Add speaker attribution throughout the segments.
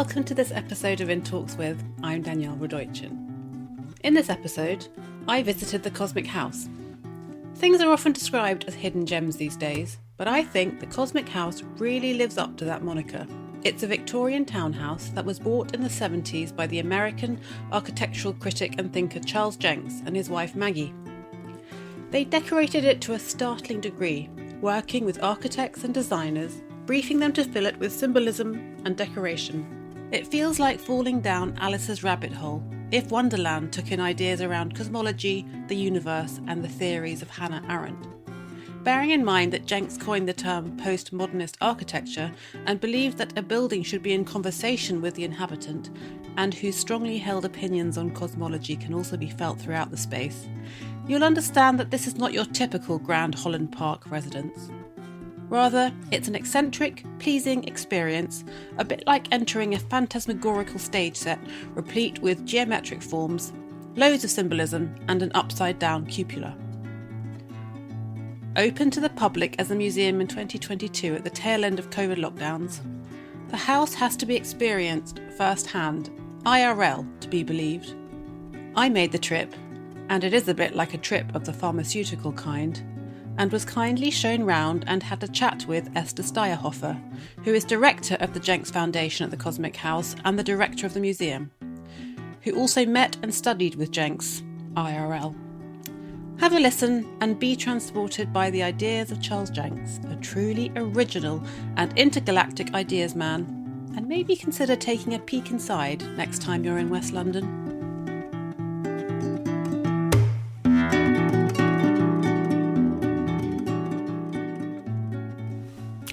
Speaker 1: Welcome to this episode of In Talks With. I'm Danielle. In this episode, I visited the Cosmic House. Things are often described as hidden gems these days, but I think the Cosmic House really lives up to that moniker. It's a Victorian townhouse that was bought in the 70s by the American architectural critic and thinker Charles Jencks and his wife Maggie. They decorated it to a startling degree, working with architects and designers, briefing them to fill it with symbolism and decoration. It feels like falling down Alice's rabbit hole if Wonderland took in ideas around cosmology, the universe, and the theories of Hannah Arendt. Bearing in mind that Jencks coined the term postmodernist architecture and believed that a building should be in conversation with the inhabitant, and whose strongly held opinions on cosmology can also be felt throughout the space, you'll understand that this is not your typical grand Holland Park residence. Rather, it's an eccentric, pleasing experience, a bit like entering a phantasmagorical stage set replete with geometric forms, loads of symbolism, and an upside-down cupola. Open to the public as a museum in 2022 at the tail end of COVID lockdowns, the house has to be experienced firsthand, IRL to be believed. I made the trip, and it is a bit like a trip of the pharmaceutical kind, and was kindly shown round and had a chat with Eszter Steierhoffer, who is director of the Jencks Foundation at the Cosmic House and the director of the museum, who also met and studied with Jencks, IRL. Have a listen and be transported by the ideas of Charles Jencks, a truly original and intergalactic ideas man, and maybe consider taking a peek inside next time you're in West London.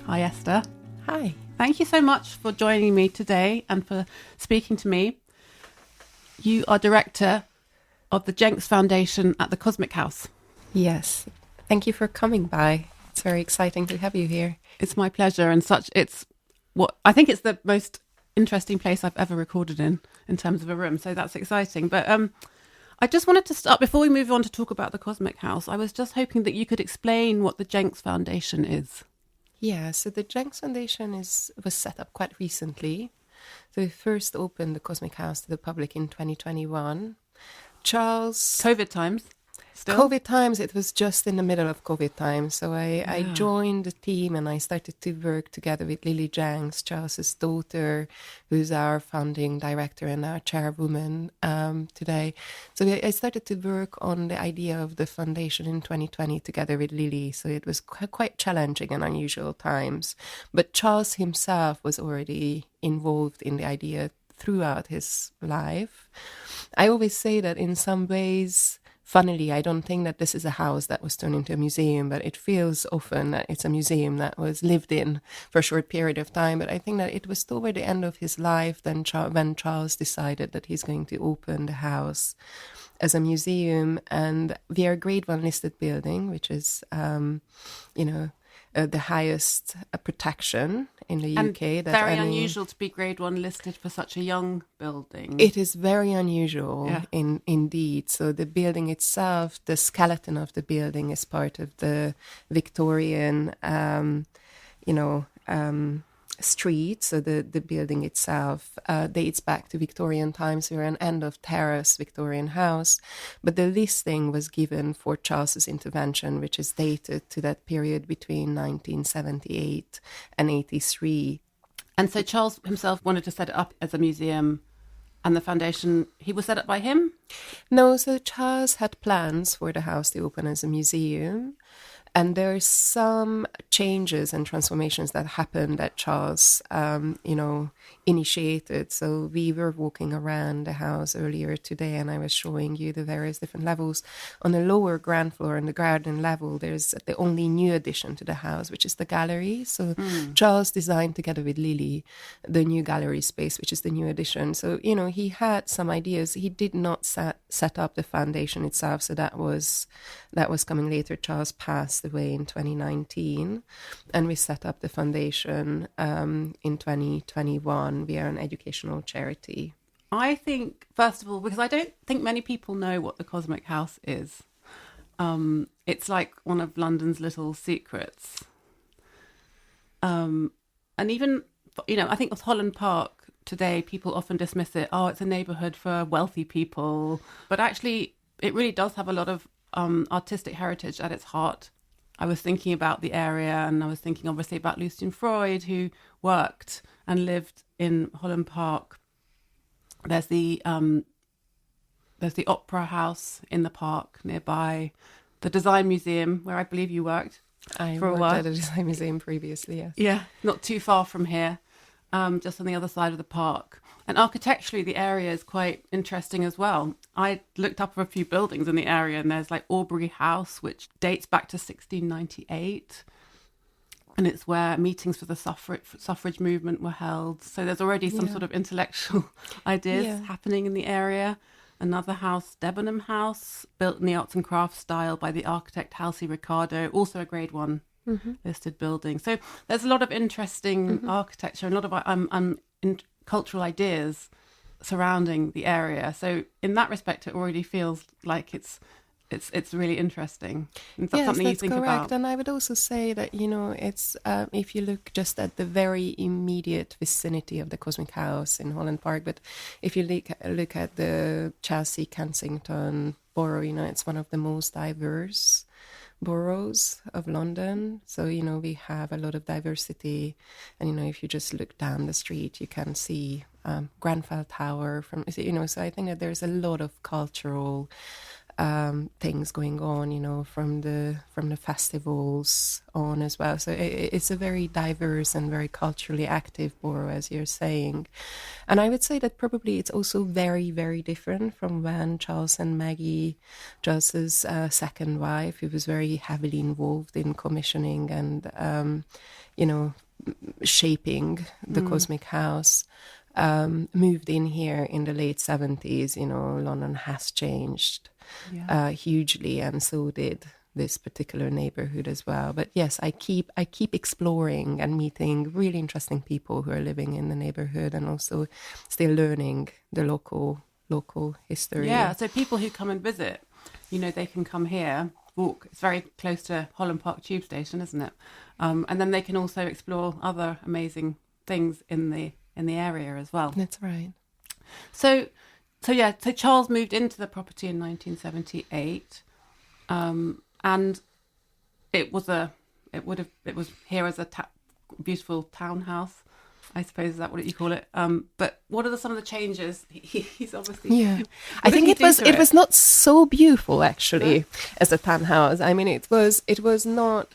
Speaker 1: Hi Eszter.
Speaker 2: Hi.
Speaker 1: Thank you so much for joining me today and for speaking to me. You are director of the Jencks Foundation at the Cosmic House.
Speaker 2: Yes. Thank you for coming by. It's very exciting to have you here.
Speaker 1: It's my pleasure, and it's what I think it's the most interesting place I've ever recorded in terms of a room. So that's exciting. But I just wanted to start before we move on to talk about the Cosmic House. I was just hoping that you could explain what the Jencks Foundation is.
Speaker 2: Yeah, so the Jencks Foundation was set up quite recently. So we first opened the Cosmic House to the public in 2021. Charles...
Speaker 1: COVID times? Still?
Speaker 2: COVID times, it was just in the middle of COVID times. So I joined the team and I started to work together with Lily Jencks, Charles's daughter, who's our founding director and our chairwoman today. So I started to work on the idea of the foundation in 2020 together with Lily. So it was quite challenging and unusual times. But Charles himself was already involved in the idea throughout his life. I always say that in some ways... Funnily, I don't think that this is a house that was turned into a museum, but it feels often that it's a museum that was lived in for a short period of time. But I think that it was toward the end of his life when Charles decided that he's going to open the house as a museum. And we are a Grade 1 listed building, which is, the highest protection in the UK.
Speaker 1: And very unusual to be Grade 1 listed for such a young building.
Speaker 2: It is very unusual, indeed. So the building itself, the skeleton of the building is part of the Victorian, street. So the building itself dates back to Victorian times. We're an end of terrace Victorian house, but the listing was given for Charles's intervention, which is dated to that period between 1978 and 83.
Speaker 1: And so Charles himself wanted to set it up as a museum, and the foundation, he was set up by him?
Speaker 2: No, so Charles had plans for the house to open as a museum. And there are some changes and transformations that happened that Charles, initiated. So we were walking around the house earlier today and I was showing you the various different levels. On the lower ground floor, on the garden level, there's the only new addition to the house, which is the gallery. So Charles designed together with Lily the new gallery space, which is the new addition. So, he had some ideas. He did not set up the foundation itself. So that was coming later. Charles passed away in 2019 and we set up the foundation in 2021. We are an educational charity.
Speaker 1: I think, first of all, because I don't think many people know what the Cosmic House is. It's like one of London's little secrets. And even, I think with Holland Park today, people often dismiss it. Oh, it's a neighbourhood for wealthy people. But actually, it really does have a lot of artistic heritage at its heart. I was thinking about the area, and I was thinking obviously about Lucian Freud, who worked and lived in Holland Park. There's the Opera House in the park nearby, the Design Museum, where I believe you worked for a while.
Speaker 2: I worked at a design museum previously, yes.
Speaker 1: Yeah, not too far from here, just on the other side of the park. And architecturally, the area is quite interesting as well. I looked up a few buildings in the area, and there's like Aubrey House, which dates back to 1698. And it's where meetings for the suffrage movement were held. So there's already some sort of intellectual ideas happening in the area. Another house, Debenham House, built in the arts and crafts style by the architect Halsey Ricardo, also a grade 1 listed building. So there's a lot of interesting architecture and a lot of cultural ideas surrounding the area. So in that respect, it already feels like it's really interesting. Is that something you think
Speaker 2: correct.
Speaker 1: about?
Speaker 2: And I would also say that, it's if you look just at the very immediate vicinity of the Cosmic House in Holland Park, but if you look at the Chelsea, Kensington borough, it's one of the most diverse boroughs of London. So, we have a lot of diversity. And, if you just look down the street, you can see Grenfell Tower so I think that there's a lot of cultural things going on, from the festivals on as well. So it's a very diverse and very culturally active borough, as you're saying. And I would say that probably it's also very, very different from when Charles and Maggie, Charles's second wife, who was very heavily involved in commissioning and, shaping the Cosmic House, moved in here in the late 70s. London has changed hugely, and so did this particular neighborhood as well. But yes, I keep exploring and meeting really interesting people who are living in the neighborhood, and also still learning the local history.
Speaker 1: Yeah, so people who come and visit, they can come here, walk. It's very close to Holland Park tube station, isn't it? And then they can also explore other amazing things in the area as well.
Speaker 2: That's right.
Speaker 1: So Charles moved into the property in 1978, and it was here as a beautiful townhouse, I suppose. Is that what you call it? But what are some of the changes? He's obviously
Speaker 2: I think it was not so beautiful actually as a townhouse. I mean, it was not.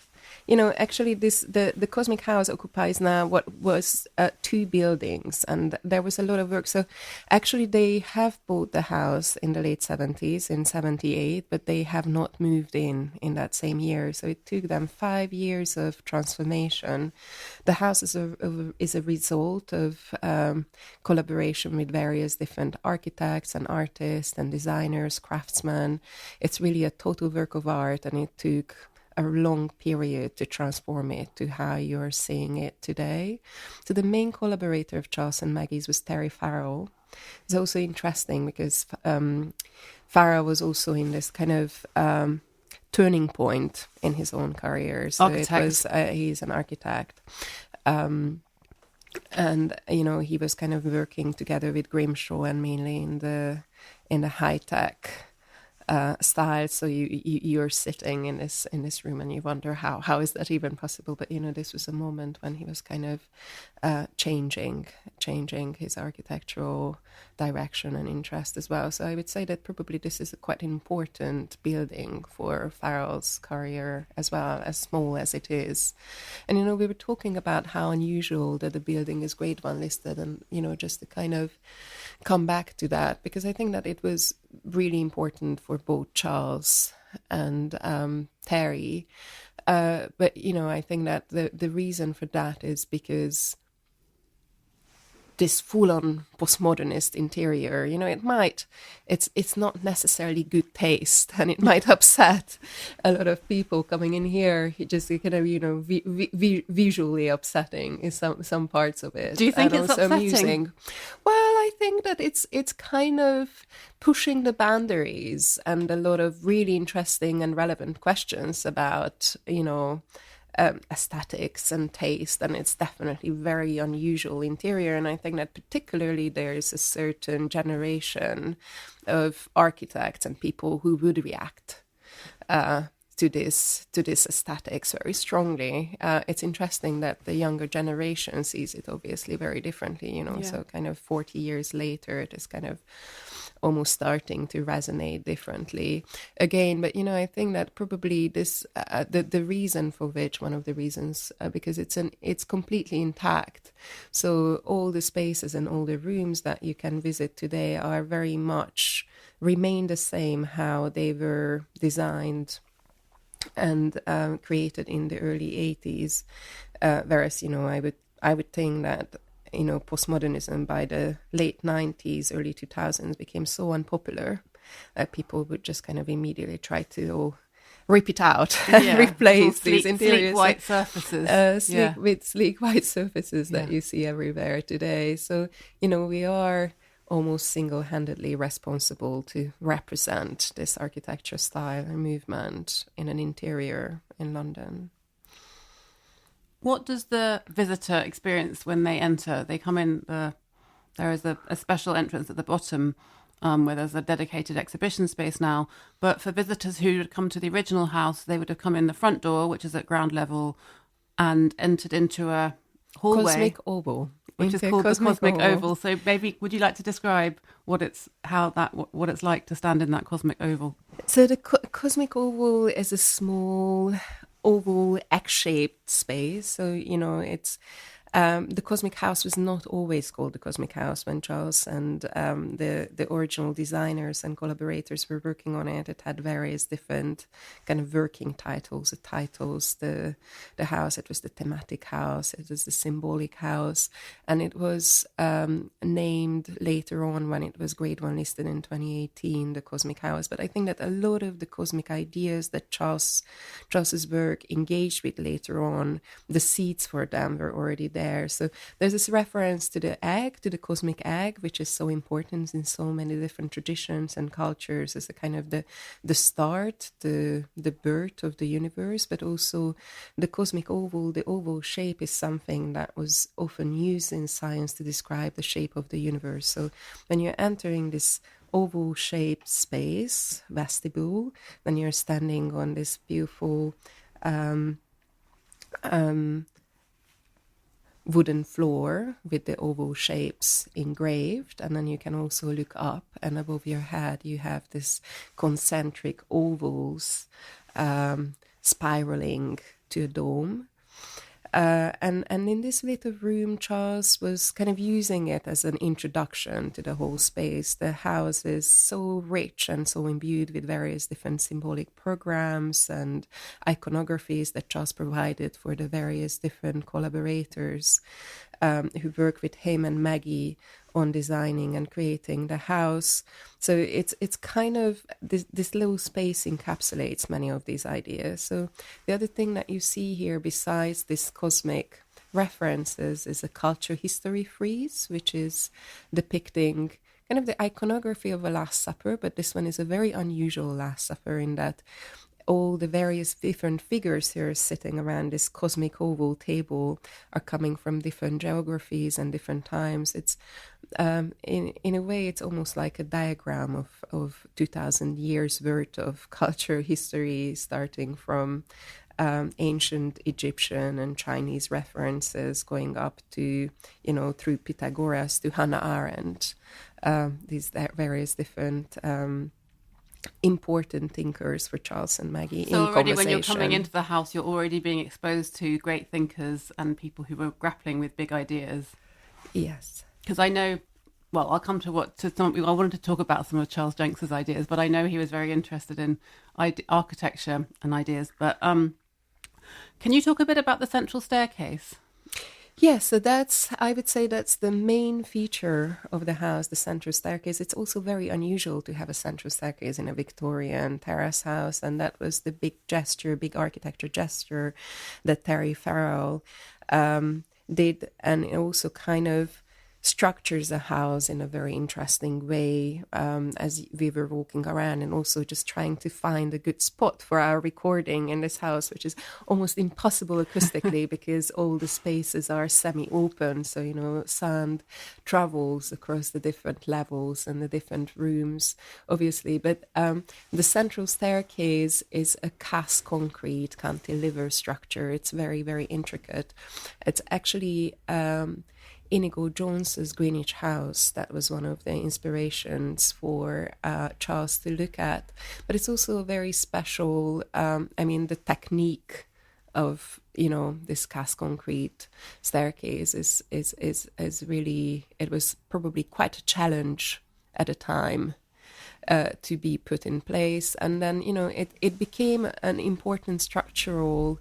Speaker 2: Actually, the Cosmic House occupies now what was 2 buildings, and there was a lot of work. So actually, they have bought the house in the late 70s, in 78, but they have not moved in that same year. So it took them 5 years of transformation. The house is a result of collaboration with various different architects and artists and designers, craftsmen. It's really a total work of art, and it took a long period to transform it to how you're seeing it today. So the main collaborator of Charles and Maggie's was Terry Farrell. It's also interesting because Farrell was also in this kind of turning point in his own career. So he's an architect. And, he was kind of working together with Grimshaw and mainly in the high-tech style. So you're sitting in this room and you wonder how is that even possible? But this was a moment when he was kind of changing his architectural direction and interest as well. So I would say that probably this is a quite important building for Farrell's career as well, as small as it is. And we were talking about how unusual that the building is grade 1 listed, and just to kind of come back to that, because I think that it was really important for both Charles and Terry. But I think that the reason for that is because this full-on postmodernist interior, it's not necessarily good taste, and it might upset a lot of people coming in here. It just kind of, visually upsetting is some parts of it.
Speaker 1: Do you think it's upsetting?
Speaker 2: Amusing. Well, I think that it's kind of pushing the boundaries and a lot of really interesting and relevant questions about, aesthetics and taste, and it's definitely very unusual interior. And I think that particularly there is a certain generation of architects and people who would react to this aesthetics very strongly. It's interesting that the younger generation sees it obviously very differently, so kind of 40 years later it is kind of almost starting to resonate differently again. But I think that probably this the reason for which, one of the reasons, because it's completely intact, so all the spaces and all the rooms that you can visit today are very much remain the same how they were designed and created in the early 80s, whereas I would think that postmodernism by the late 90s, early 2000s became so unpopular that people would just kind of immediately try to rip it out and replace these interiors.
Speaker 1: Sleek white surfaces.
Speaker 2: With sleek white surfaces that you see everywhere today. So, we are almost single-handedly responsible to represent this architecture style and movement in an interior in London.
Speaker 1: What does the visitor experience when they enter? They come in, there is a special entrance at the bottom where there's a dedicated exhibition space now. But for visitors who would come to the original house, they would have come in the front door, which is at ground level, and entered into a hallway.
Speaker 2: Cosmic Oval.
Speaker 1: Which is called the Cosmic Oval. So maybe would you like to describe what it's like to stand in that Cosmic Oval?
Speaker 2: So the Cosmic Oval is a small oval egg-shaped space. So it's the Cosmic House was not always called the Cosmic House when Charles and the original designers and collaborators were working on it. It had various different kind of working titles. The house, it was the thematic house, it was the symbolic house, and it was named later on when it was Grade 1 listed in 2018, the Cosmic House. But I think that a lot of the cosmic ideas that Charles's work engaged with later on, the seeds for them were already there. So there's this reference to the egg, to the cosmic egg, which is so important in so many different traditions and cultures as a kind of the start, the birth of the universe. But also the cosmic oval, the oval shape, is something that was often used in science to describe the shape of the universe. So when you're entering this oval-shaped space, vestibule, then you're standing on this beautiful wooden floor with the oval shapes engraved, and then you can also look up, and above your head you have this concentric ovals spiraling to a dome. And in this little room, Charles was kind of using it as an introduction to the whole space. The house is so rich and so imbued with various different symbolic programs and iconographies that Charles provided for the various different collaborators who work with him and Maggie on designing and creating the house. So it's kind of this little space encapsulates many of these ideas. So the other thing that you see here besides this cosmic references is a culture history frieze, which is depicting kind of the iconography of a Last Supper, but this one is a very unusual Last Supper in that all the various different figures here sitting around this cosmic oval table are coming from different geographies and different times. It's in a way, it's almost like a diagram of 2,000 years worth of culture history, starting from ancient Egyptian and Chinese references, going up to, through Pythagoras to Hannah Arendt, these various different important thinkers for Charles and Maggie in conversation. So already
Speaker 1: when you're coming into the house, you're already being exposed to great thinkers and people who were grappling with big ideas.
Speaker 2: Yes.
Speaker 1: Because I know, well, I'll come to I wanted to talk about some of Charles Jencks's ideas, but I know he was very interested in architecture and ideas. But can you talk a bit about the central staircase?
Speaker 2: Yes, so I would say that's the main feature of the house, the central staircase. It's also very unusual to have a central staircase in a Victorian terrace house, and that was the big architecture gesture that Terry Farrell did, and it also kind of structures a house in a very interesting way as we were walking around, and also just trying to find a good spot for our recording in this house, which is almost impossible acoustically because all the spaces are semi-open. So, you know, sound travels across the different levels and the different rooms, obviously. But the central staircase is a cast concrete cantilever structure. It's very, very intricate. It's actually Inigo Jones's Greenwich House. That was one of the inspirations for Charles to look at. But it's also very special. The technique of, you know, this cast concrete staircase is really, it was probably quite a challenge at the time to be put in place. And then, you know, it became an important structural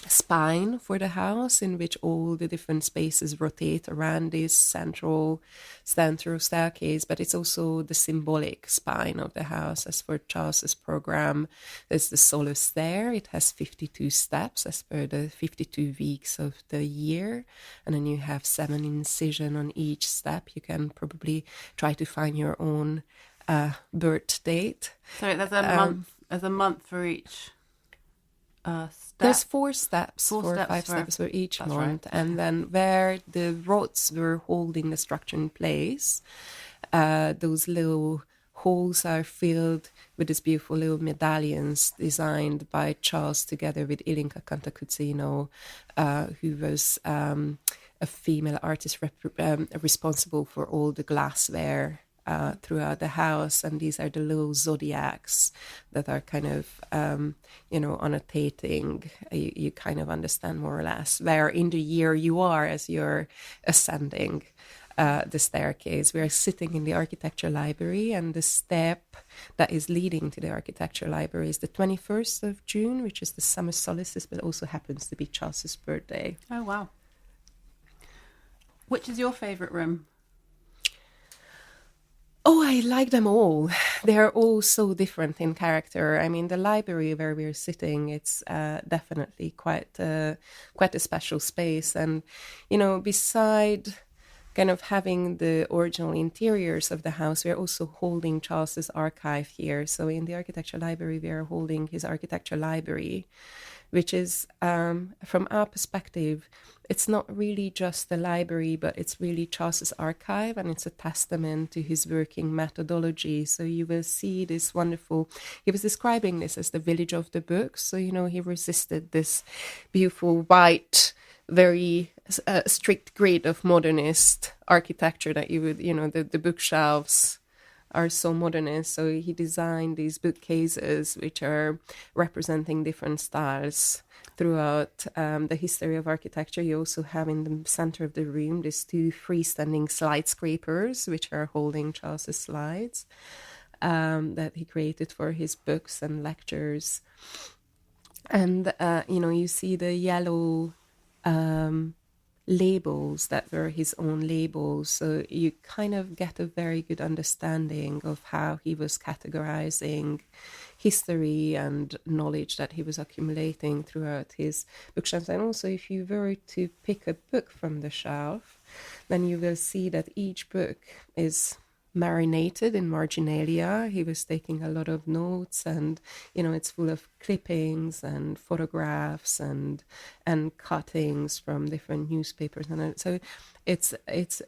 Speaker 2: spine for the house, in which all the different spaces rotate around this central staircase. But it's also the symbolic spine of the house. As for Charles's program, there's the Solar Stair. It has 52 steps as per the 52 weeks of the year, and then you have 7 incision on each step. You can probably try to find your own birth date.
Speaker 1: So there's a month for each step.
Speaker 2: There's 4 steps, 5 steps for each month. Right. And then where the rods were holding the structure in place, those little holes are filled with these beautiful little medallions designed by Charles together with Ilinka Cantacuzzino, who was a female artist responsible for all the glassware throughout the house. And these are the little zodiacs that are kind of, annotating. You kind of understand more or less where in the year you are as you're ascending the staircase. We are sitting in the architecture library, and the step that is leading to the architecture library is the 21st of June, which is the summer solstice, but also happens to be Charles's birthday.
Speaker 1: Oh, wow. Which is your favourite room?
Speaker 2: Oh, I like them all. They're all so different in character. I mean, the library where we're sitting, it's definitely quite a special space. And, you know, beside kind of having the original interiors of the house, we're also holding Charles's archive here. So in the architecture library, we are holding his architecture library, which is, from our perspective, it's not really just the library, but it's really Charles's archive, and it's a testament to his working methodology. So you will see this wonderful, he was describing this as the village of the books. So, you know, he resisted this beautiful white, very strict grid of modernist architecture that you would, you know, the bookshelves are so modernist. So he designed these bookcases which are representing different styles throughout the history of architecture. You also have in the center of the room these 2 freestanding slide scrapers which are holding Charles's slides that he created for his books and lectures. And you see the yellow labels that were his own labels, so you kind of get a very good understanding of how he was categorizing history and knowledge that he was accumulating throughout his bookshelves. And also, if you were to pick a book from the shelf, then you will see that each book is marinated in marginalia. He was taking a lot of notes, and it's full of clippings and photographs and cuttings from different newspapers, and so it's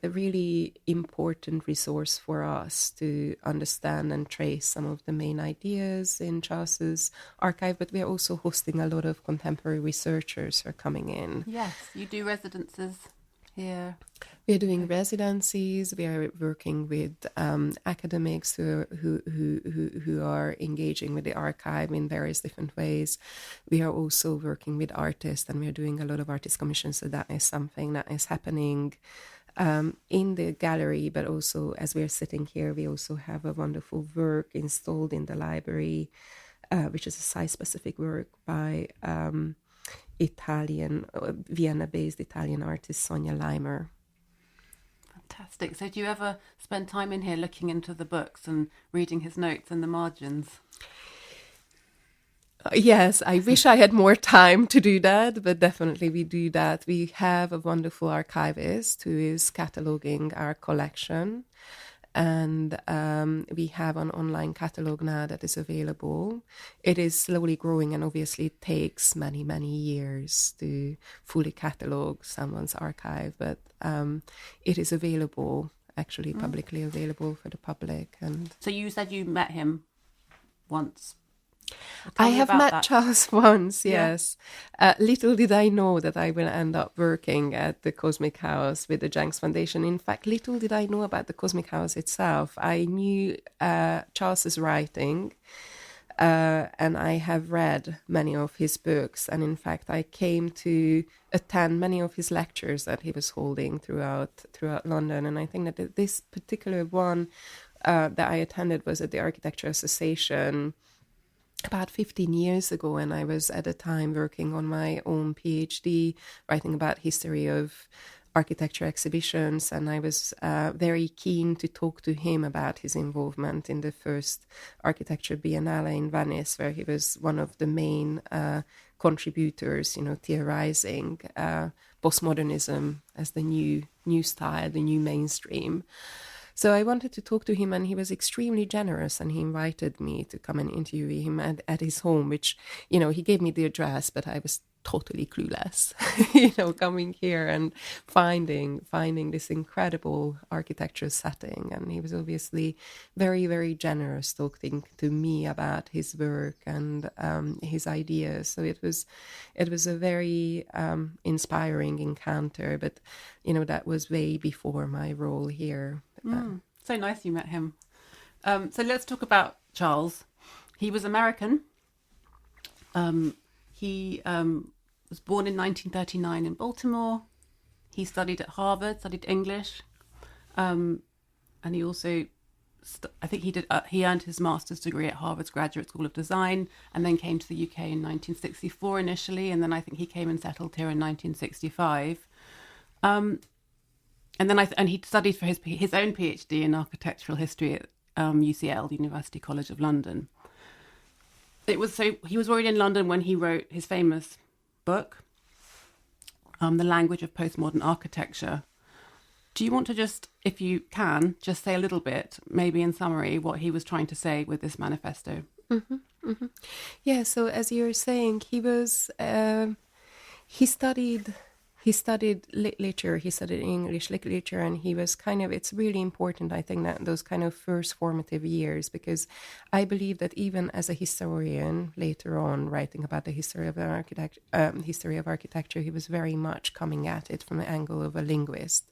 Speaker 2: a really important resource for us to understand and trace some of the main ideas in Charles's archive. But we are also hosting a lot of contemporary researchers who are coming in.
Speaker 1: Yes, you do residences here.
Speaker 2: We are doing residencies. We are working with academics who are engaging with the archive in various different ways. We are also working with artists, and we are doing a lot of artist commissions. So that is something that is happening in the gallery. But also, as we are sitting here, we also have a wonderful work installed in the library, which is a site-specific work by Vienna-based Italian artist Sonia Leimer.
Speaker 1: Fantastic. So do you ever spend time in here looking into the books and reading his notes and the margins?
Speaker 2: Yes, I wish I had more time to do that, but definitely we do that. We have a wonderful archivist who is cataloging our collection, and we have an online catalog now that is available. It is slowly growing, and obviously it takes many, many years to fully catalog someone's archive, but it is available, actually publicly available for the public. And
Speaker 1: so you said you met him once.
Speaker 2: I have met Charles once, yes. Little did I know that I will end up working at the Cosmic House with the Jencks Foundation. In fact, little did I know about the Cosmic House itself. I knew Charles's writing, and I have read many of his books. And in fact, I came to attend many of his lectures that he was holding throughout London. And I think that this particular one that I attended was at the Architecture Association about 15 years ago, and I was at the time working on my own PhD, writing about history of architecture exhibitions, and I was very keen to talk to him about his involvement in the first architecture biennale in Venice, where he was one of the main contributors, theorizing postmodernism as the new style, the new mainstream. So I wanted to talk to him, and he was extremely generous, and he invited me to come and interview him at his home, which, he gave me the address, but I was totally clueless, coming here and finding this incredible architecture setting. And he was obviously very, very generous talking to me about his work and his ideas. So it was a very inspiring encounter, but, that was way before my role here.
Speaker 1: So nice you met him. So let's talk about Charles. He was American. He was born in 1939 in Baltimore. He studied at Harvard, studied English. And he also, I think he earned his master's degree at Harvard's Graduate School of Design, and then came to the UK in 1964 initially. And then I think he came and settled here in 1965. And then he studied for his own PhD in architectural history at UCL, University College of London. He was already in London when he wrote his famous book, The Language of Postmodern Architecture. Do you want to just, if you can, just say a little bit, maybe in summary, what he was trying to say with this manifesto?
Speaker 2: Mm-hmm, mm-hmm. Yeah, so as you're saying, he studied literature, he studied English literature, and he was it's really important, I think, that those kind of first formative years, because I believe that even as a historian, later on, writing about the history of architecture, he was very much coming at it from the angle of a linguist.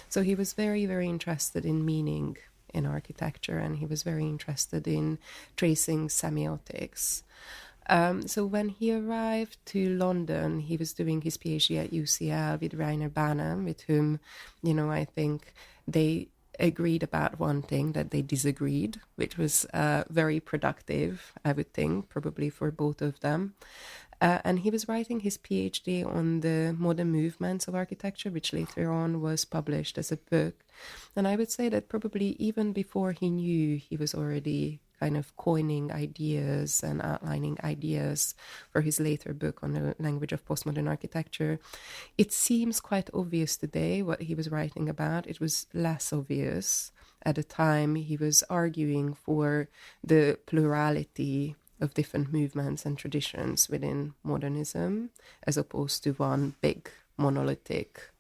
Speaker 2: So he was very, very interested in meaning in architecture, and he was very interested in tracing semiotics. So when he arrived to London, he was doing his PhD at UCL with Rainer Banham, with whom, I think they agreed about one thing, that they disagreed, which was very productive, I would think, probably for both of them. And he was writing his PhD on the modern movements of architecture, which later on was published as a book. And I would say that probably even before he knew, he was already kind of coining ideas and outlining ideas for his later book on the language of postmodern architecture. It seems quite obvious today what he was writing about. It was less obvious at the time. He was arguing for the plurality of different movements and traditions within modernism, as opposed to one big monolithic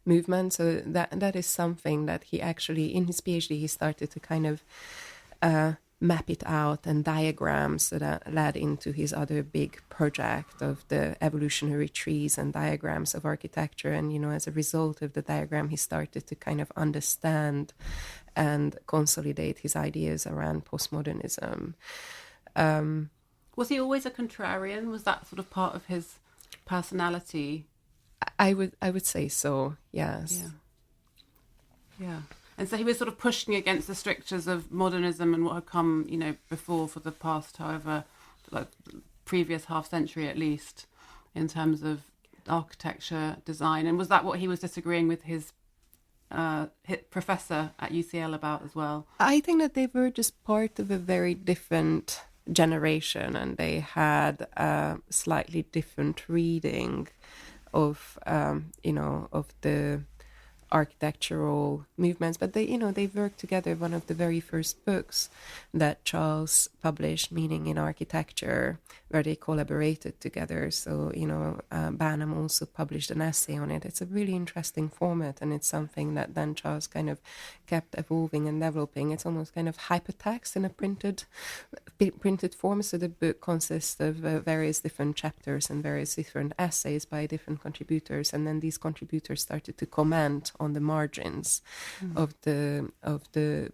Speaker 2: movement. So that is something that he actually, in his PhD, he started to kind of map it out and diagrams, so that led into his other big project of the evolutionary trees and diagrams of architecture. And, as a result of the diagram, he started to kind of understand and consolidate his ideas around postmodernism.
Speaker 1: Was he always a contrarian? Was that sort of part of his personality?
Speaker 2: I would say so, yes.
Speaker 1: Yeah. And so he was sort of pushing against the strictures of modernism and what had come, before, for the past, however, like previous half century at least, in terms of architecture, design. And was that what he was disagreeing with his professor at UCL about as well?
Speaker 2: I think that they were just part of a very different generation, and they had a slightly different reading of of the architectural movements, but they worked together. One of the very first books that Charles published, Meaning in Architecture, where they collaborated together. So Banham also published an essay on it. It's a really interesting format, and it's something that then Charles kind of kept evolving and developing. It's almost kind of hypertext in a printed form. So the book consists of various different chapters and various different essays by different contributors, and then these contributors started to comment on the margins of the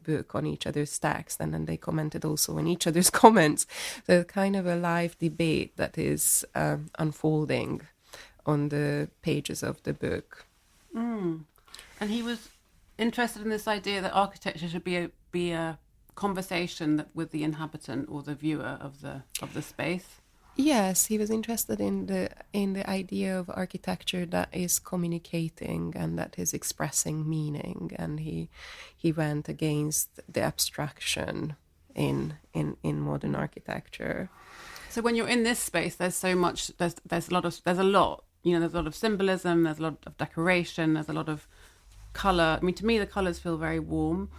Speaker 2: book on each other's text, and then they commented also on each other's comments. So kind of a live debate that is unfolding on the pages of the book.
Speaker 1: And he was interested in this idea that architecture should be a conversation with the inhabitant or the viewer of the space.
Speaker 2: Yes, he was interested in the idea of architecture that is communicating and that is expressing meaning, and he went against the abstraction in modern architecture.
Speaker 1: So when you're in this space, there's so much. There's a lot. There's a lot of symbolism. There's a lot of decoration. There's a lot of color. I mean, to me, the colors feel very warm.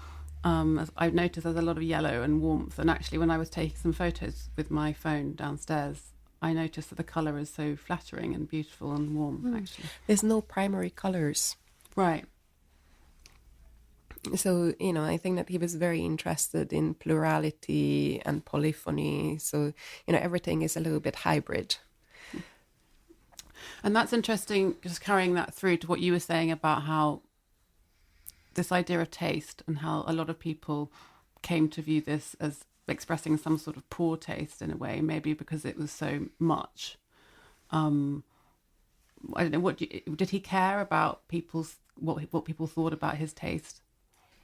Speaker 1: As I've noticed there's a lot of yellow and warmth, and actually when I was taking some photos with my phone downstairs, I noticed that the colour is so flattering and beautiful and warm, actually.
Speaker 2: There's no primary colours.
Speaker 1: Right.
Speaker 2: So, I think that he was very interested in plurality and polyphony. So, everything is a little bit hybrid.
Speaker 1: And that's interesting, just carrying that through to what you were saying about how this idea of taste and how a lot of people came to view this as expressing some sort of poor taste in a way, maybe because it was so much. I don't know, did he care about what people thought about his taste?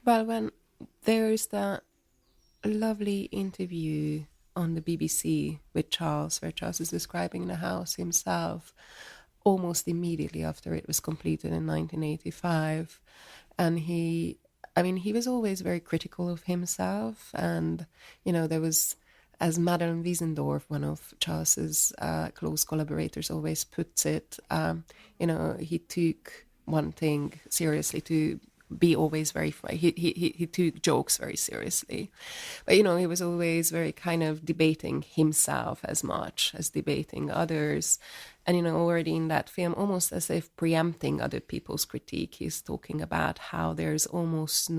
Speaker 2: Well, when there's that lovely interview on the BBC with Charles, where Charles is describing the house himself almost immediately after it was completed in 1985. And he was always very critical of himself. And, there was, as Madeleine Wiesendorf, one of Charles's close collaborators, always puts it, he took one thing seriously to be always very, he took jokes very seriously. But, he was always very kind of debating himself as much as debating others. And, already in that film, almost as if preempting other people's critique, he's talking about how there's almost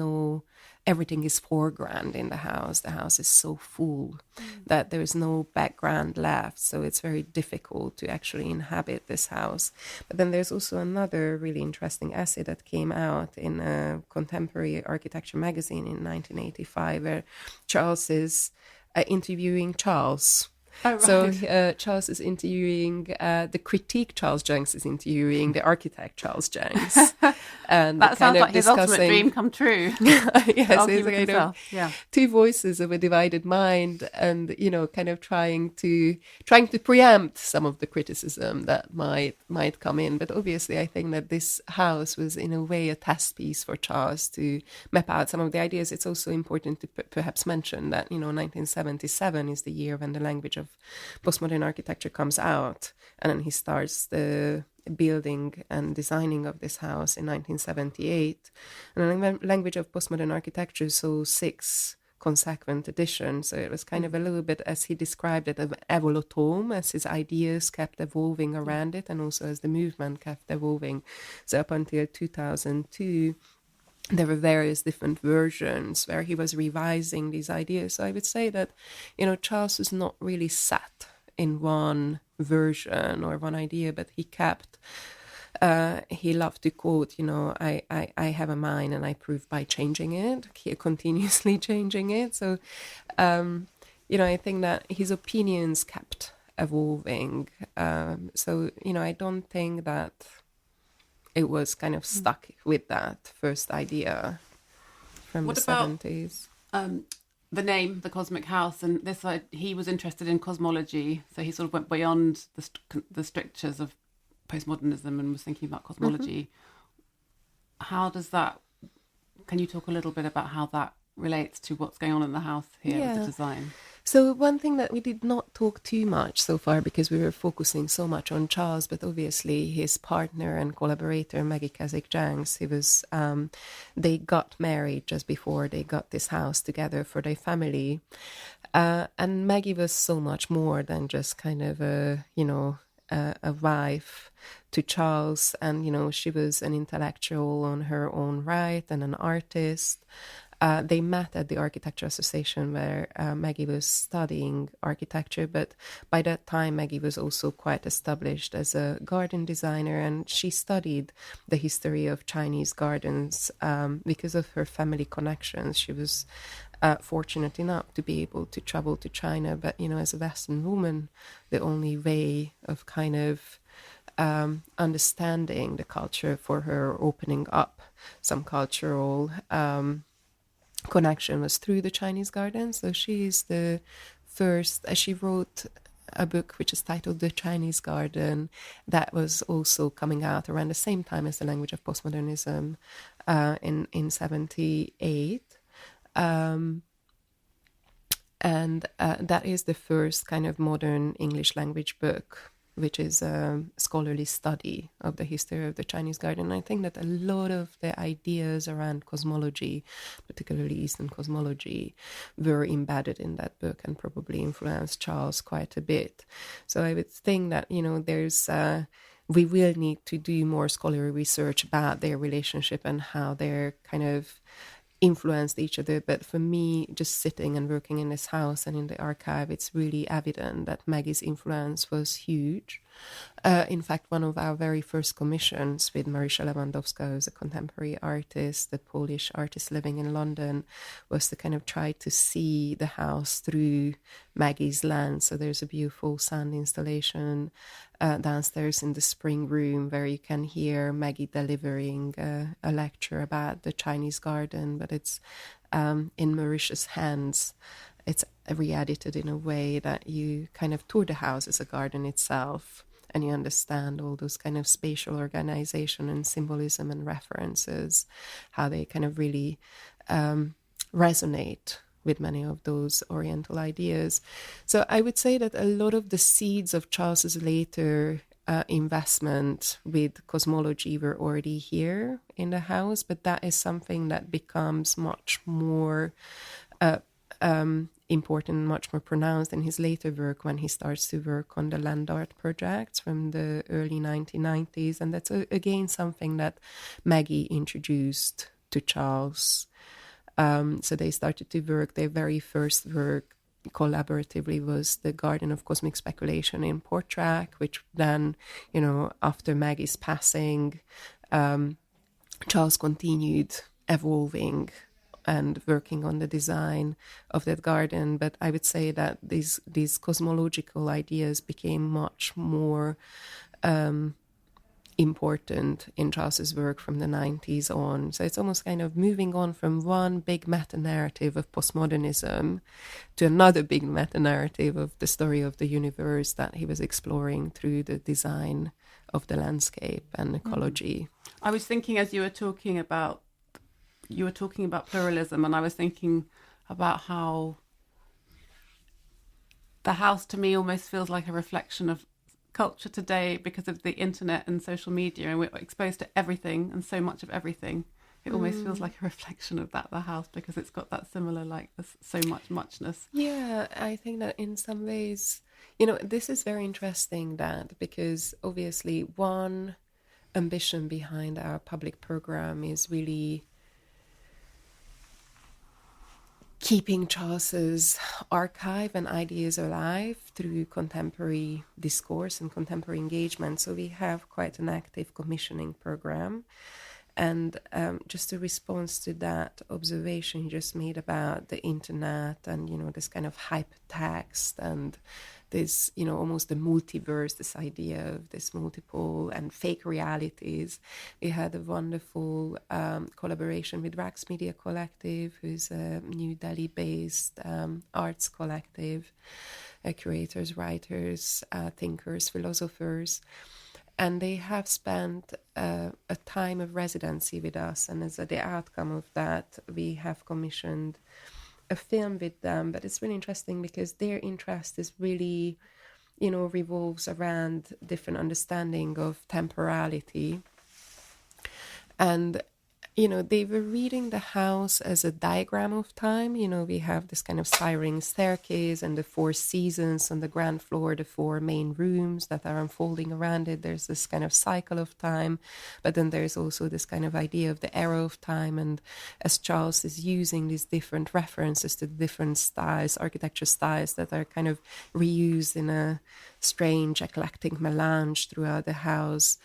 Speaker 2: everything is foreground in the house. The house is so full that there's no background left. So it's very difficult to actually inhabit this house. But then there's also another really interesting essay that came out in a contemporary architecture magazine in 1985, where Charles is interviewing Charles.
Speaker 1: Oh, right.
Speaker 2: So Charles is interviewing the critic. Charles Jencks is interviewing the architect Charles Jencks, and
Speaker 1: that sounds like his ultimate dream come true.
Speaker 2: Yes, it's kind of two voices of a divided mind, and kind of trying to preempt some of the criticism that might come in. But obviously, I think that this house was in a way a test piece for Charles to map out some of the ideas. It's also important to perhaps mention that 1977 is the year when the language of postmodern architecture comes out, and then he starts the building and designing of this house in 1978. And the language of postmodern architecture saw 6 consequent editions, so it was kind of a little bit, as he described it, of evolutome, as his ideas kept evolving around it, and also as the movement kept evolving. So up until 2002, there were various different versions where he was revising these ideas. So I would say that, Charles was not really set in one version or one idea, but he kept, he loved to quote, I have a mind and I prove by changing it, continuously changing it. So, I think that his opinions kept evolving. So, I don't think that it was kind of stuck with that first idea from the 70s.
Speaker 1: The name, the Cosmic House, and this he was interested in cosmology, so he sort of went beyond the strictures of postmodernism and was thinking about cosmology. How does that? Can you talk a little bit about how that relates to what's going on in the house here with the design?
Speaker 2: So one thing that we did not talk too much so far, because we were focusing so much on Charles, but obviously his partner and collaborator, Maggie Keswick Jencks, they got married just before they got this house together for their family. And Maggie was so much more than just kind of a wife to Charles. And, she was an intellectual on her own right and an artist. They met at the Architecture Association where Maggie was studying architecture, but by that time Maggie was also quite established as a garden designer, and she studied the history of Chinese gardens because of her family connections. She was fortunate enough to be able to travel to China, but as a Western woman, the only way of kind of understanding the culture for her, opening up some cultural connection was through the Chinese garden. So she is the first, she wrote a book which is titled The Chinese Garden, that was also coming out around the same time as The Language of Postmodernism in 78. And that is the first kind of modern English language book, which is a scholarly study of the history of the Chinese garden. I think that a lot of the ideas around cosmology, particularly Eastern cosmology, were embedded in that book and probably influenced Charles quite a bit. So I would think that, we will need to do more scholarly research about their relationship and how they're kind of influenced each other. But for me, just sitting and working in this house and in the archive, it's really evident that Maggie's influence was huge. In fact, one of our very first commissions with Marysia Lewandowska, who's a contemporary artist, the Polish artist living in London, was to kind of try to see the house through Maggie's lens. So there's a beautiful sound installation downstairs in the spring room where you can hear Maggie delivering a lecture about the Chinese garden, but it's in Mauritius' hands. It's re-edited in a way that you kind of tour the house as a garden itself, and you understand all those kind of spatial organization and symbolism and references, how they kind of really resonate with many of those Oriental ideas. So I would say that a lot of the seeds of Charles's later investment with cosmology were already here in the house, but that is something that becomes much more important, much more pronounced in his later work when he starts to work on the land art projects from the early 1990s. And that's again something that Maggie introduced to Charles. So they started to work, their very first work collaboratively was the Garden of Cosmic Speculation in Portrack, which then, after Maggie's passing, Charles continued evolving and working on the design of that garden. But I would say that these cosmological ideas became much more important in Charles's work from the 90s on. So it's almost kind of moving on from one big meta-narrative of postmodernism to another big meta-narrative of the story of the universe that he was exploring through the design of the landscape and ecology.
Speaker 1: I was thinking as you were talking about pluralism, and I was thinking about how the house to me almost feels like a reflection of culture today because of the internet and social media, and we're exposed to everything and so much of everything. It almost feels like a reflection of that, the house, because it's got that similar, like, so much muchness.
Speaker 2: Yeah, I think that in some ways, this is very interesting, that because obviously one ambition behind our public program is really keeping Charles's archive and ideas alive through contemporary discourse and contemporary engagement. So we have quite an active commissioning program. And just a response to that observation you just made about the internet and, this kind of hypertext and this, almost the multiverse, this idea of this multiple and fake realities. We had a wonderful collaboration with Rax Media Collective, who's a New Delhi-based arts collective, curators, writers, thinkers, philosophers. And they have spent a time of residency with us. And as the outcome of that, we have commissioned a film with them, but it's really interesting because their interest is really, revolves around different understanding of temporality. And they were reading the house as a diagram of time. We have this kind of spiraling staircase and the 4 seasons on the ground floor, the 4 main rooms that are unfolding around it. There's this kind of cycle of time, but then there's also this kind of idea of the arrow of time. And as Charles is using these different references to different styles, architecture styles that are kind of reused in a strange eclectic melange throughout the house,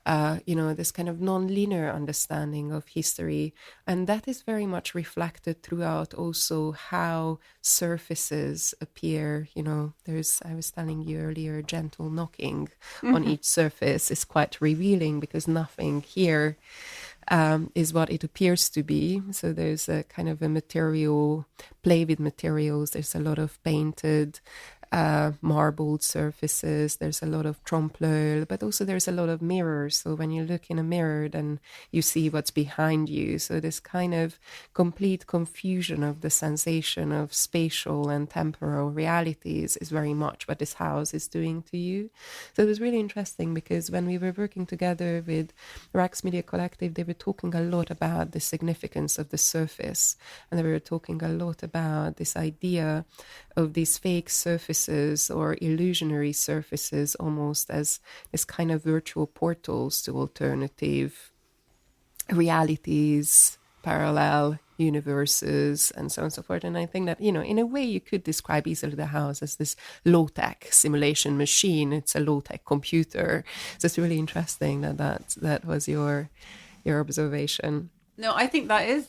Speaker 2: this kind of non-linear understanding of history. And that is very much reflected throughout also how surfaces appear. I was telling you earlier, gentle knocking on each surface is quite revealing because nothing here is what it appears to be. So there's a kind of a material, play with materials. There's a lot of painted marbled surfaces, there's a lot of trompe-l'oeil, but also there's a lot of mirrors. So when you look in a mirror, then you see what's behind you. So this kind of complete confusion of the sensation of spatial and temporal realities is very much what this house is doing to you. So it was really interesting because when we were working together with Rax Media Collective, they were talking a lot about the significance of the surface, and they were talking a lot about this idea of these fake surfaces or illusionary surfaces almost as this kind of virtual portals to alternative realities, parallel universes, and so on and so forth. And I think that, in a way you could describe easily the house as this low-tech simulation machine. It's a low-tech computer. So it's really interesting that was your observation.
Speaker 1: No, I think that is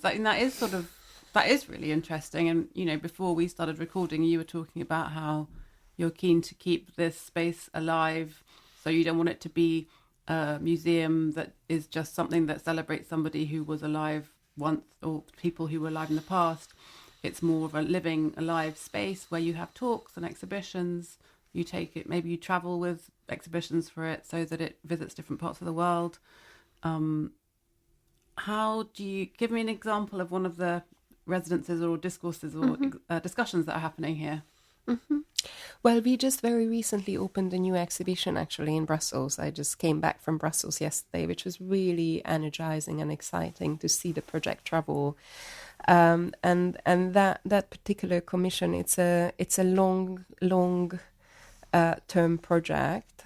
Speaker 1: really interesting. And, before we started recording, you were talking about how you're keen to keep this space alive. So you don't want it to be a museum that is just something that celebrates somebody who was alive once or people who were alive in the past. It's more of a living, alive space where you have talks and exhibitions. You take it, maybe you travel with exhibitions for it so that it visits different parts of the world. How do you give me an example of one of the residences or discourses or discussions that are happening here?
Speaker 2: Well, we just very recently opened a new exhibition actually in Brussels. I just came back from Brussels yesterday, which was really energizing and exciting to see the project travel. And that particular commission, it's a long term project.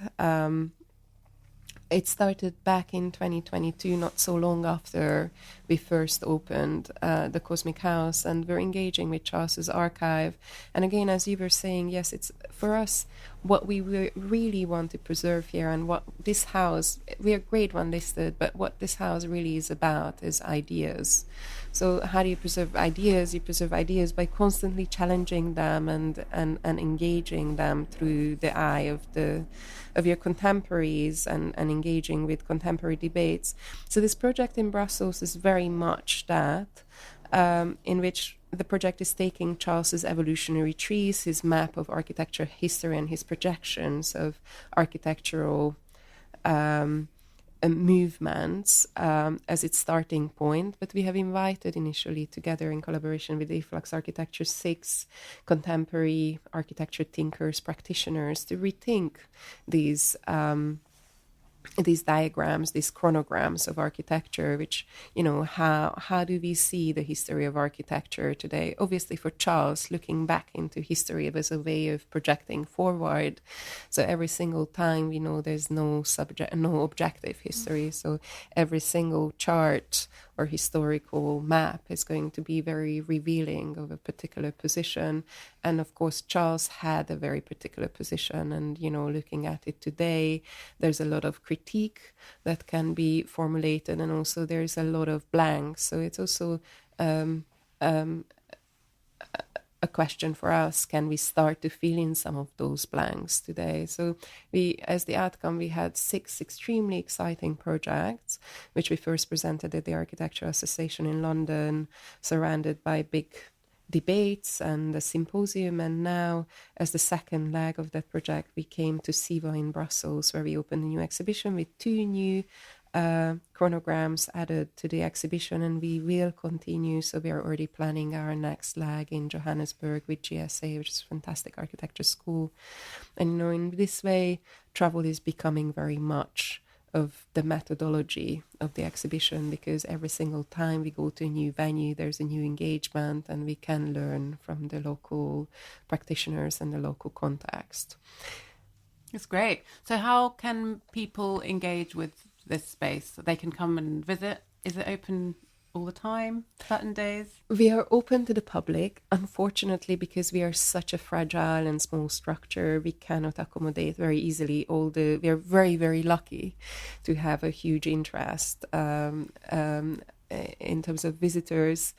Speaker 2: It started back in 2022, not so long after we first opened the Cosmic House, and we're engaging with Charles's archive. And again, as you were saying, yes, it's for us what we really want to preserve here, and what this house, we are grade 1 listed, but what this house really is about is ideas. So how do you preserve ideas? You preserve ideas by constantly challenging them and engaging them through the eye of your contemporaries and engaging with contemporary debates. So this project in Brussels is very much that, in which the project is taking Charles's evolutionary trees, his map of architecture history, and his projections of architectural movements as its starting point. But we have invited initially, together in collaboration with Efflux Architecture 6 contemporary architecture thinkers, practitioners, to rethink these diagrams, these chronograms of architecture, which, how do we see the history of architecture today? Obviously for Charles, looking back into history as a way of projecting forward. So every single time we know there's no objective history. So every single chart or historical map is going to be very revealing of a particular position. And of course, Charles had a very particular position. And, looking at it today, there's a lot of critique that can be formulated. And also there's a lot of blanks. So it's also a question for us, can we start to fill in some of those blanks today? So as the outcome, we had 6 extremely exciting projects, which we first presented at the Architectural Association in London, surrounded by big debates and a symposium. And now, as the second leg of that project, we came to SIVA in Brussels, where we opened a new exhibition with 2 new chronograms added to the exhibition, and we will continue. So we are already planning our next leg in Johannesburg with GSA, which is a fantastic architecture school. And, in this way, travel is becoming very much of the methodology of the exhibition, because every single time we go to a new venue, there's a new engagement, and we can learn from the local practitioners and the local context.
Speaker 1: It's great. So how can people engage with this space? They can come and visit? Is it open all the time, certain days?
Speaker 2: We are open to the public. Unfortunately, because we are such a fragile and small structure, we cannot accommodate very easily we are very, very lucky to have a huge interest in terms of visitors.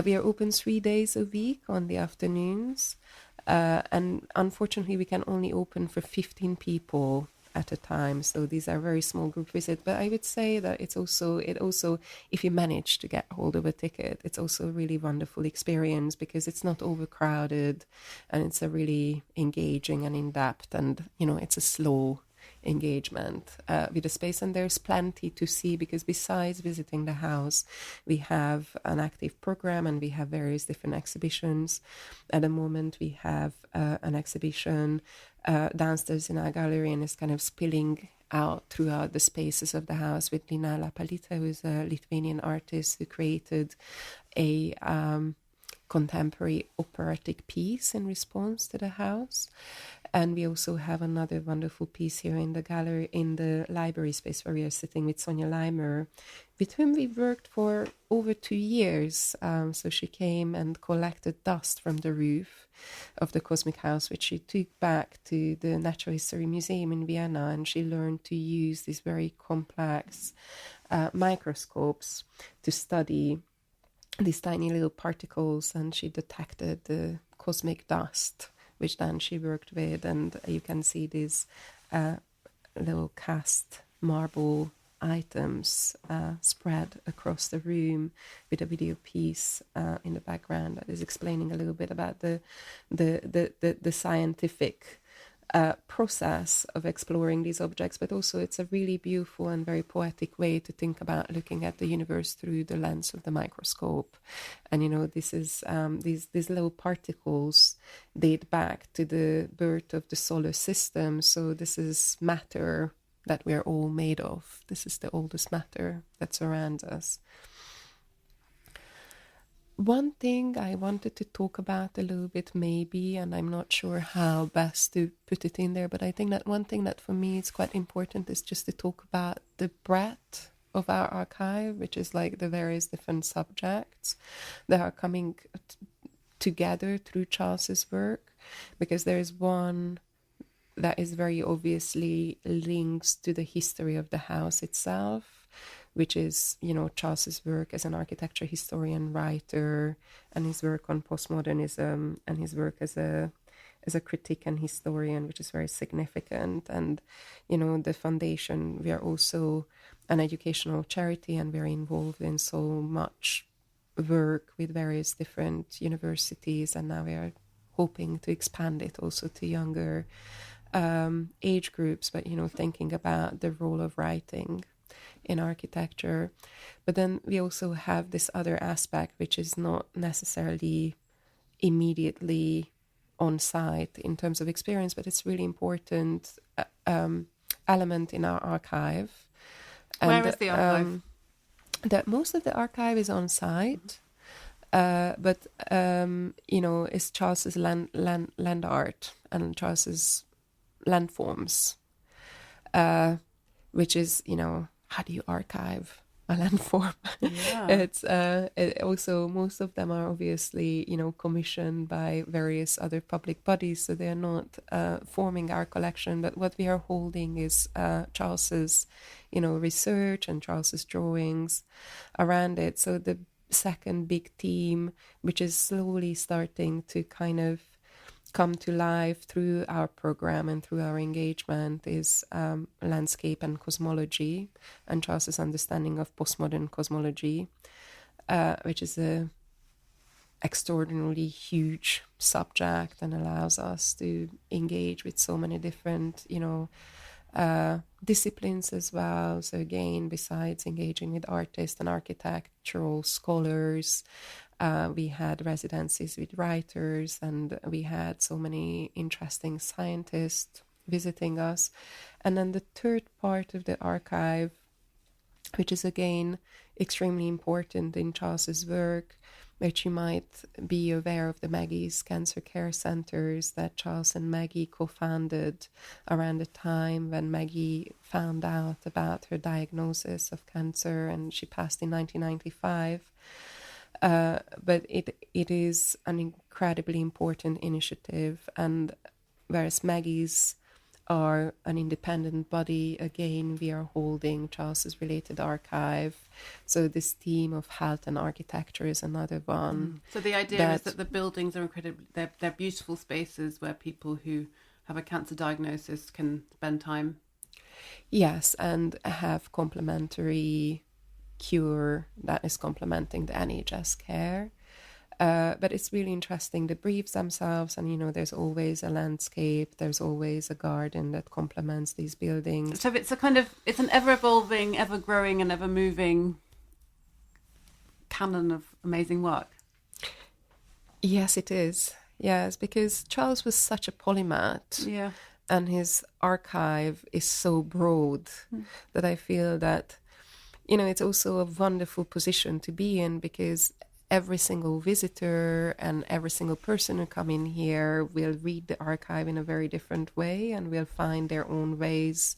Speaker 2: We are open 3 days a week on the afternoons. And unfortunately, we can only open for 15 people at a time. So these are very small group visits. But I would say that it also, if you manage to get hold of a ticket, it's also a really wonderful experience, because it's not overcrowded, and it's a really engaging and in-depth, and, it's a slow engagement with the space. And there's plenty to see, because besides visiting the house, we have an active program, and we have various different exhibitions. At the moment, we have an exhibition downstairs in our gallery, and it's kind of spilling out throughout the spaces of the house, with Lina Lapalita, who is a Lithuanian artist who created a contemporary operatic piece in response to the house. And we also have another wonderful piece here in the gallery, in the library space, where we are sitting with Sonja Leimer, with whom we worked for over 2 years. So she came and collected dust from the roof of the Cosmic House, which she took back to the Natural History Museum in Vienna, and she learned to use these very complex microscopes to study these tiny little particles, and she detected the cosmic dust, which then she worked with. And you can see these little cast marble items spread across the room, with a video piece in the background that is explaining a little bit about the scientific process of exploring these objects. But also, it's a really beautiful and very poetic way to think about looking at the universe through the lens of the microscope. And this is these little particles date back to the birth of the solar system. So this is matter that we are all made of. This is the oldest matter that surrounds us. One thing I wanted to talk about a little bit, maybe, and I'm not sure how best to put it in there, but I think that one thing that for me is quite important is just to talk about the breadth of our archive, which is like the various different subjects that are coming together through Charles's work, because there is one that is very obviously links to the history of the house itself, which is, Charles's work as an architecture historian, writer, and his work on postmodernism, and his work as a critic and historian, which is very significant. And, the foundation, we are also an educational charity, and we're involved in so much work with various different universities, and now we are hoping to expand it also to younger age groups, but, thinking about the role of writing in architecture. But then we also have this other aspect, which is not necessarily immediately on site in terms of experience, but it's really important element in our archive.
Speaker 1: Where is the archive?
Speaker 2: That most of the archive is on site, but it's Charles's land art and Charles's landforms, which is, how do you archive a landform?
Speaker 1: Yeah.
Speaker 2: It's also, most of them are obviously, commissioned by various other public bodies, so they're not forming our collection. But what we are holding is Charles's, research and Charles's drawings around it. So the second big theme, which is slowly starting to kind of come to life through our program and through our engagement, is landscape and cosmology, and Charles's understanding of postmodern cosmology, which is a extraordinarily huge subject and allows us to engage with so many different, disciplines as well. So again, besides engaging with artists and architectural scholars, we had residencies with writers, and we had so many interesting scientists visiting us. And then the third part of the archive, which is again extremely important in Charles's work, which you might be aware of, the Maggie's Cancer Care Centers that Charles and Maggie co-founded around the time when Maggie found out about her diagnosis of cancer, and she passed in 1995. But it is an incredibly important initiative, and whereas Maggie's are an independent body, again, we are holding Charles's related archive. So this theme of health and architecture is another one.
Speaker 1: So the idea is that the buildings are incredibly, they're beautiful spaces where people who have a cancer diagnosis can spend time.
Speaker 2: Yes, and have complementary cure that is complementing the NHS care. But it's really interesting, the briefs themselves, and there's always a landscape, there's always a garden that complements these buildings.
Speaker 1: So it's it's an ever-evolving, ever-growing and ever-moving canon of amazing work.
Speaker 2: Yes, it is. Yes, because Charles was such a polymath.
Speaker 1: Yeah.
Speaker 2: And his archive is so broad that I feel that, it's also a wonderful position to be in, because every single visitor and every single person who come in here will read the archive in a very different way and will find their own ways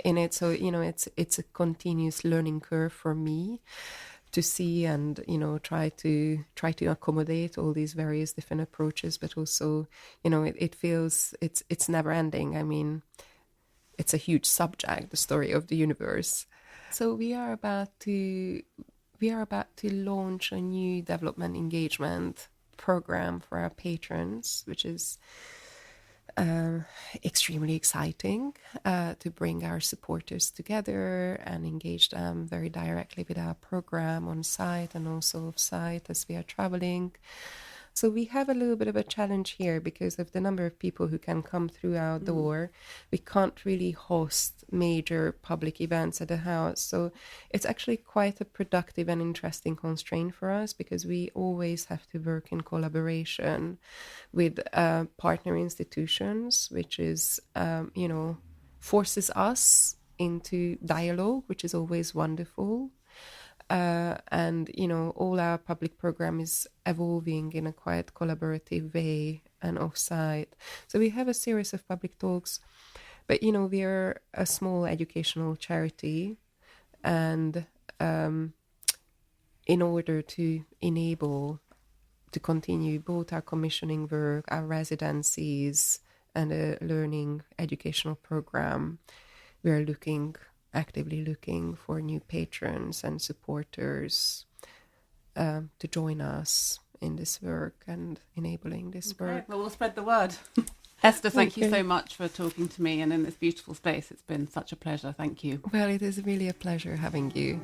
Speaker 2: in it. So, it's a continuous learning curve for me to see and, try to accommodate all these various different approaches, but also, it feels it's never ending. I mean, it's a huge subject, the story of the universe. So we are about to launch a new development engagement program for our patrons, which is extremely exciting, to bring our supporters together and engage them very directly with our program on site and also off site as we are traveling. So we have a little bit of a challenge here because of the number of people who can come through our door. We can't really host major public events at the house. So it's actually quite a productive and interesting constraint for us, because we always have to work in collaboration with partner institutions, which is, forces us into dialogue, which is always wonderful. And all our public program is evolving in a quite collaborative way and off-site. So we have a series of public talks, but we are a small educational charity, and in order to enable to continue both our commissioning work, our residencies, and a learning educational program, we are actively looking for new patrons and supporters to join us in this work and enabling this work.
Speaker 1: Well, we'll spread the word. Eszter, thank you so much for talking to me and in this beautiful space. It's been such a pleasure. Thank you.
Speaker 2: Well, it is really a pleasure having you.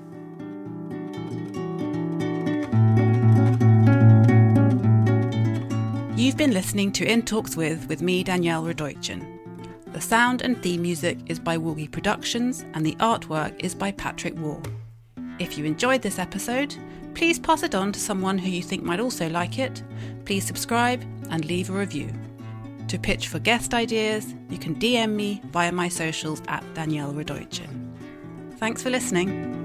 Speaker 1: You've been listening to In Talks with me, Danielle Redoitchen. The sound and theme music is by Woogie Productions, and the artwork is by Patrick Wall. If you enjoyed this episode, please pass it on to someone who you think might also like it. Please subscribe and leave a review. To pitch for guest ideas, you can DM me via my socials at Danielle Redoitchen. Thanks for listening.